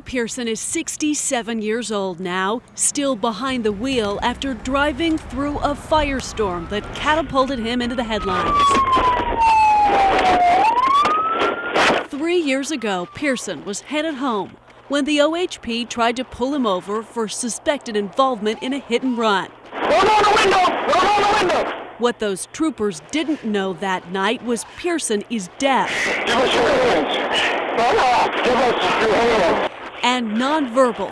Pearson is 67 years old now, still behind the wheel after driving through a firestorm that catapulted him into the headlines. 3 years ago, Pearson was headed home when the OHP tried to pull him over for suspected involvement in a hit and run. Roll on the window! Roll on the window! What those troopers didn't know that night was Pearson is deaf. Give us your hands! Give us your hands! And nonverbal.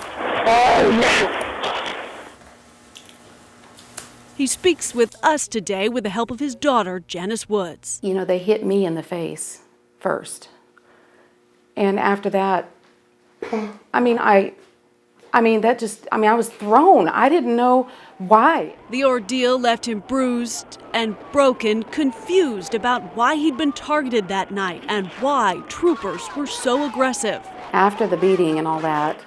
He speaks with us today with the help of his daughter, Janice Woods. You know, they hit me in the face first. And after that, I was thrown. I didn't know why. The ordeal left him bruised and broken, confused about why he'd been targeted that night and why troopers were so aggressive. After the beating and all that,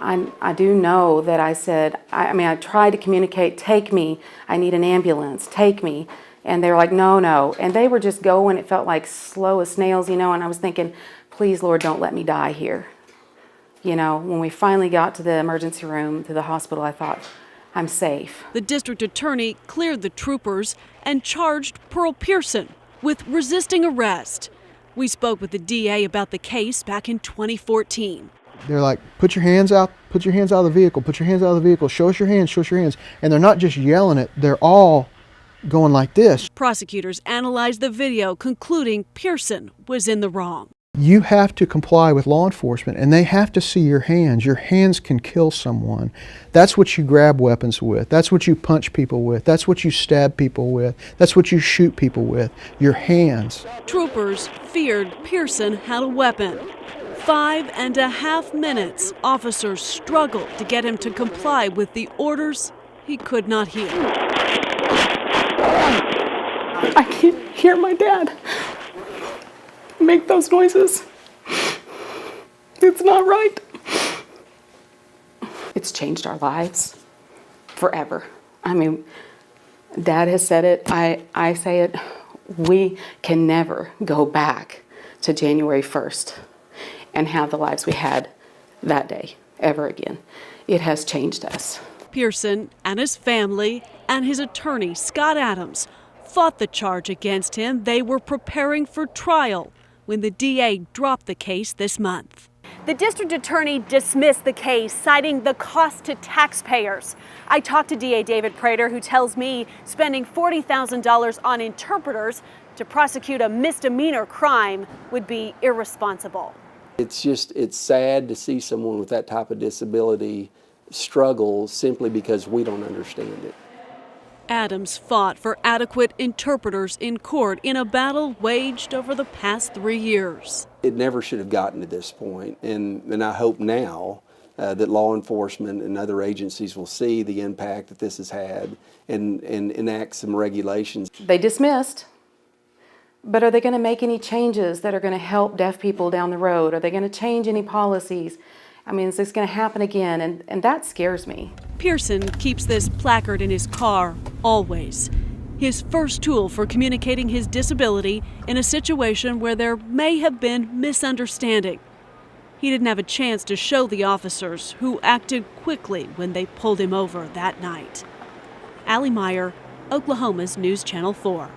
I do know that I said, I tried to communicate, take me, I need an ambulance, take me. And they were like, no, no. And they were just going, it felt like slow as snails, you know, and I was thinking, please, Lord, don't let me die here. You know, when we finally got to the emergency room, to the hospital, I thought, I'm safe. The district attorney cleared the troopers and charged Pearl Pearson with resisting arrest. We spoke with the DA about the case back in 2014. They're like, put your hands out of the vehicle, put your hands out of the vehicle, show us your hands, show us your hands. And they're not just yelling it, they're all going like this. Prosecutors analyzed the video, concluding Pearson was in the wrong. You have to comply with law enforcement, and they have to see your hands. Your hands can kill someone. That's what you grab weapons with. That's what you punch people with. That's what you stab people with. That's what you shoot people with. Your hands. Troopers feared Pearson had a weapon. 5.5 minutes, officers struggled to get him to comply with the orders he could not hear. I can't hear my dad make those noises. It's not right. It's changed our lives forever. I mean, Dad has said it, I say it, we can never go back to January 1st and have the lives we had that day ever again. It has changed us. Pearson and his family and his attorney, Scott Adams, fought the charge against him. They were preparing for trial when the DA dropped the case this month. The district attorney dismissed the case, citing the cost to taxpayers. I talked to DA David Prater, who tells me spending $40,000 on interpreters to prosecute a misdemeanor crime would be irresponsible. It's sad to see someone with that type of disability struggle simply because we don't understand it. Adams fought for adequate interpreters in court in a battle waged over the past 3 years. It never should have gotten to this point, and I hope now that law enforcement and other agencies will see the impact that this has had and enact some regulations. They dismissed, but are they going to make any changes that are going to help deaf people down the road? Are they going to change any policies? I mean, is this going to happen again? And that scares me. Pearson keeps this placard in his car, always. His first tool for communicating his disability in a situation where there may have been misunderstanding. He didn't have a chance to show the officers, who acted quickly when they pulled him over that night. Allie Meyer, Oklahoma's News Channel 4.